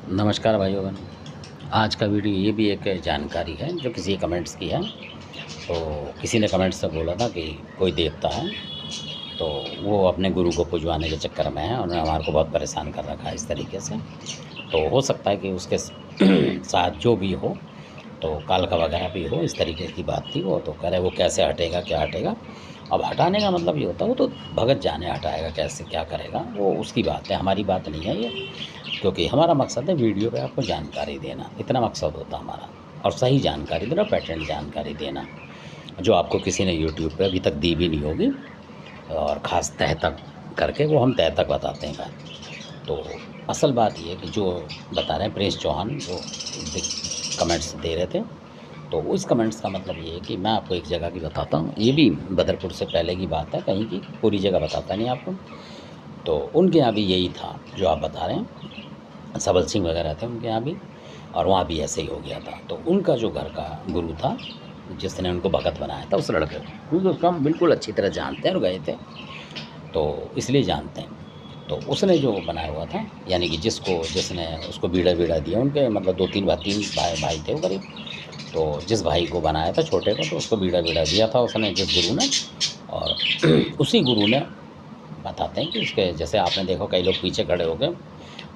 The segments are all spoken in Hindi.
नमस्कार भाइयों बहनों। आज का वीडियो ये भी एक जानकारी है जो किसी कमेंट्स की है। तो किसी ने कमेंट्स से बोला था कि कोई देवता है तो वो अपने गुरु को पुजवाने के चक्कर में है, उन्होंने हमारे को बहुत परेशान कर रखा है इस तरीके से। तो हो सकता है कि उसके साथ जो भी हो, तो कालका वगैरह भी हो, इस तरीके की बात थी। वो तो कह रहे वो कैसे हटेगा, क्या हटेगा। अब हटाने का मतलब ये होता है वो तो भगत जाने हटाएगा, कैसे क्या करेगा, वो उसकी बात है, हमारी बात नहीं है ये। क्योंकि हमारा मकसद है वीडियो पे आपको जानकारी देना, इतना मकसद होता है हमारा। और सही जानकारी देना, पेटेंट जानकारी देना, जो आपको किसी ने यूट्यूब पे अभी तक दी भी नहीं होगी। और ख़ास तह तक करके वो हम तह तक बताते हैं बात। तो असल बात ये है कि जो बता रहे हैं प्रिंस चौहान, जो कमेंट्स दे रहे थे, तो उस कमेंट्स का मतलब ये है कि मैं आपको एक जगह की बताता हूँ। ये भी बदरपुर से पहले की बात है, कहीं की पूरी जगह बताता नहीं आपको। तो उनके यहाँ भी यही था जो आप बता रहे हैं, सबल सिंह वगैरह थे उनके यहाँ भी, और वहाँ भी ऐसे ही हो गया था। तो उनका जो घर का गुरु था, जिसने उनको भगत बनाया था, उस लड़के को, क्योंकि उसको हम बिल्कुल अच्छी तरह जानते हैं और गए थे, तो इसलिए जानते हैं। तो उसने जो बनाया हुआ था, यानी कि जिसने उसको बीड़ा बीड़ा दिया, उनके मतलब दो तीन भाई भाई थे वो करीब। तो जिस भाई को बनाया था छोटे को, तो उसको बीड़ा बीड़ा दिया था उसने, जिस गुरु ने। और उसी गुरु ने, बताते हैं कि उसके जैसे आपने देखो कई लोग पीछे खड़े हो गए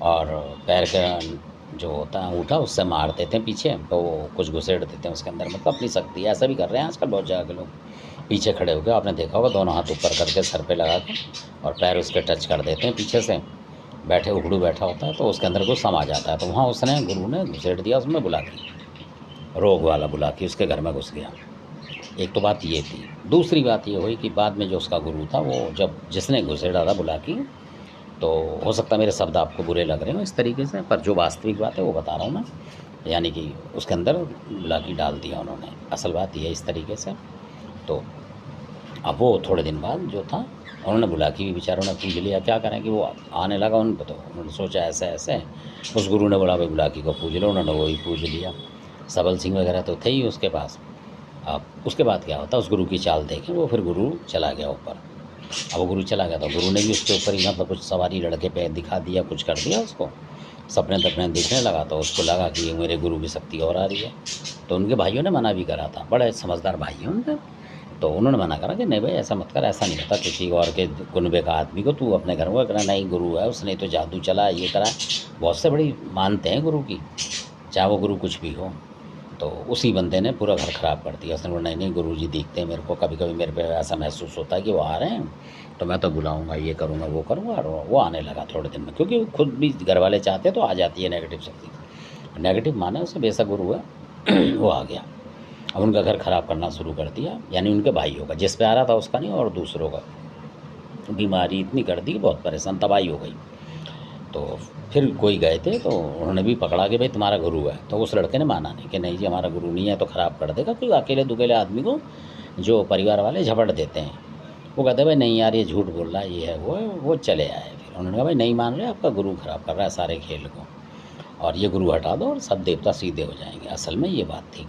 और पैर का जो होता है अंगूठा उससे मार देते हैं पीछे, तो वो कुछ घुसेड़ देते हैं उसके अंदर, मतलब अपनी शक्ति। ऐसा भी कर रहे हैं आजकल बहुत जगह के लोग। पीछे खड़े हो गए, आपने देखा होगा, दोनों हाथ ऊपर करके सर पे लगा के और पैर उसके टच कर देते हैं पीछे से। बैठे उखड़ू बैठा होता है तो उसके अंदर कुछ समा जाता है, तो वहाँ उसने गुरु ने घुसेड़ दिया उसमें, बुला के रोग वाला बुला के उसके घर में घुस गया। एक तो बात ये थी। दूसरी बात ये हुई कि बाद में जो उसका गुरु था, वो जब जिसने घुसेड़ा था बुला की, तो हो सकता है मेरे शब्द आपको बुरे लग रहे हो इस तरीके से, पर जो वास्तविक बात है वो बता रहा हूँ मैं। यानी कि उसके अंदर बुलाकी डाल दिया उन्होंने, असल बात ये है इस तरीके से। तो अब वो थोड़े दिन बाद जो था, उन्होंने बुलाकी भी बेचारों ने पूज लिया। क्या करें कि वो आने लगा उनको, तो उन्होंने सोचा ऐसे ऐसे, उस गुरु ने बोला भाई बुलाकी को पूज लो, उन्होंने वही पूज लिया। सबल सिंह वगैरह तो थे ही उसके पास। अब उसके बाद क्या होता, उस गुरु की चाल देखें, वो फिर गुरु चला गया ऊपर। अब वो गुरु चला गया तो गुरु ने भी उसके ऊपर ही मतलब कुछ सवारी लड़के पे दिखा दिया, कुछ कर दिया उसको। सपने तपने दिखने लगा तो उसको लगा कि ये मेरे गुरु की शक्ति और आ रही है। तो उनके भाइयों ने मना भी करा था, बड़े समझदार भाई हैं उनके। तो उन्होंने मना करा कि नहीं भाई ऐसा मत कर, ऐसा नहीं होता किसी और के कुनबे का आदमी को तू अपने घर में करा। नहीं, गुरु है, उसने तो जादू चला, ये करा। बहुत से बड़ी मानते हैं गुरु की, चाहे वो गुरु कुछ भी हो। तो उसी बंदे ने पूरा घर ख़राब कर दिया। उसने बोला नहीं नहीं, गुरु जी दिखते हैं मेरे को, कभी कभी मेरे पे ऐसा महसूस होता है कि वो आ रहे हैं, तो मैं तो बुलाऊंगा, ये करूँगा वो करूँगा। और वो आने लगा थोड़े दिन में, क्योंकि वो खुद भी घर वाले चाहते तो आ जाती है नेगेटिव शक्ति। नेगेटिव माने उसे बेशक गुरु है वो आ गया। अब उनका घर ख़राब करना शुरू कर दिया, यानी उनके भाइयों का, जिस पे आ रहा था उसका नहीं, और दूसरों का। बीमारी इतनी कर दी, बहुत परेशान, तबाही हो गई। तो फिर कोई गए थे तो उन्होंने भी पकड़ा कि भाई तुम्हारा गुरु है। तो उस लड़के ने माना नहीं कि नहीं जी हमारा गुरु नहीं है, तो ख़राब कर देगा। कोई अकेले दुकेले आदमी को जो परिवार वाले झपट देते हैं, वो कहते हैं भाई नहीं यार ये झूठ बोल रहा है, ये है वो है। वो चले आए। फिर उन्होंने कहा भाई नहीं मान रहे, आपका गुरु ख़राब कर रहा है सारे खेल को, और ये गुरु हटा दो और सब देवता सीधे हो जाएंगे। असल में ये बात थी।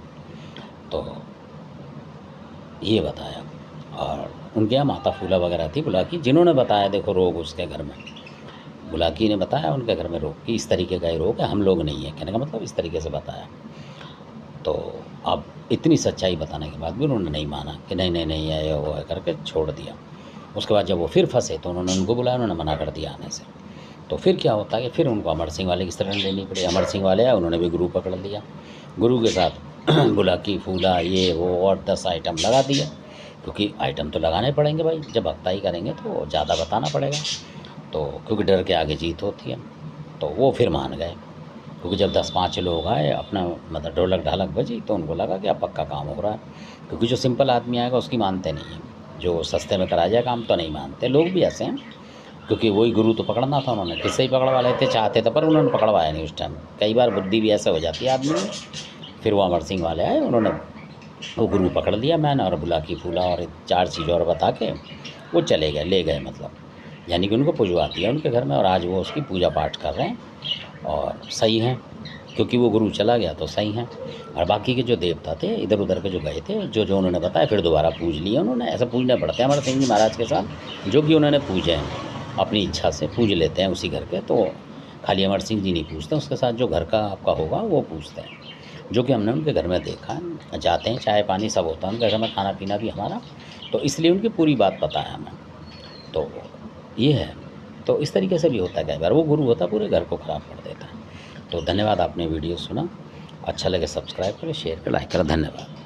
तो ये बताया। और उनके यहाँ माता फूला वगैरह थी बुलाकी, जिन्होंने बताया देखो रोग उसके घर में, बुलाकी ने बताया उनके घर में रोग कि इस तरीके का ही रोग है, हम लोग नहीं है, कहने का मतलब इस तरीके से बताया। तो अब इतनी सच्चाई बताने के बाद भी उन्होंने नहीं माना कि नहीं नहीं नहीं है वो है, करके छोड़ दिया। उसके बाद जब वो फिर फंसे तो उन्होंने उनको बुलाया, उन्होंने मना कर दिया आने से। तो फिर क्या होता है कि फिर उनको अमर सिंह वाले की शरण लेनी पड़ी। अमर सिंह वाले आए, उन्होंने भी गुरु पकड़ लिया। गुरु के साथ बुलाकी फूला ये वो और 10 आइटम लगा दिया, क्योंकि आइटम तो लगाने पड़ेंगे भाई, जब भक्ताई करेंगे तो ज़्यादा बताना पड़ेगा। तो क्योंकि डर के आगे जीत होती है। तो वो फिर मान गए, क्योंकि जब 10-5 लोग आए, अपना मतलब ढोलक ढालक बजी, तो उनको लगा कि अब पक्का काम हो रहा है। क्योंकि जो सिंपल आदमी आएगा उसकी मानते नहीं हैं, जो सस्ते में करा जाए काम तो नहीं मानते। लोग भी ऐसे हैं, क्योंकि वही गुरु तो पकड़ना था उन्होंने, किससे ही पकड़वा लेते, चाहते थे, पर उन्होंने पकड़वाया नहीं उस टाइम। कई बार बुद्धि भी ऐसे हो जाती है आदमी में। फिर वो अमर सिंह वाले आए, उन्होंने वो गुरु पकड़ लिया मैंने, और बुलाकी फूला और 4 चीज़ और बता के वो चले गए, ले गए मतलब। यानी कि उनको पुजवा दिया उनके घर में, और आज वो उसकी पूजा पाठ कर रहे हैं और सही हैं, क्योंकि वो गुरु चला गया तो सही हैं। और बाकी के जो देवता थे इधर उधर के जो गए थे, जो जो उन्होंने बताया, फिर दोबारा पूज लिए उन्होंने। ऐसा पूजने पड़ते हैं अमर सिंह जी महाराज के साथ, जो कि उन्होंने पूजे हैं, अपनी इच्छा से पूज लेते हैं उसी घर के। तो खाली अमर सिंह जी नहीं पूछते, उसके साथ जो घर का आपका होगा वो पूछते हैं, जो कि हमने उनके घर में देखा है। जाते हैं, चाय पानी सब होता है उनके घर में, खाना पीना भी हमारा, तो इसलिए उनकी पूरी बात पता है हमें। तो ये है, तो इस तरीके से भी होता है कई बार, वो गुरु होता है पूरे घर को ख़राब कर देता है। तो धन्यवाद, आपने वीडियो सुना, अच्छा लगे सब्सक्राइब करें, शेयर करें, लाइक करें, धन्यवाद।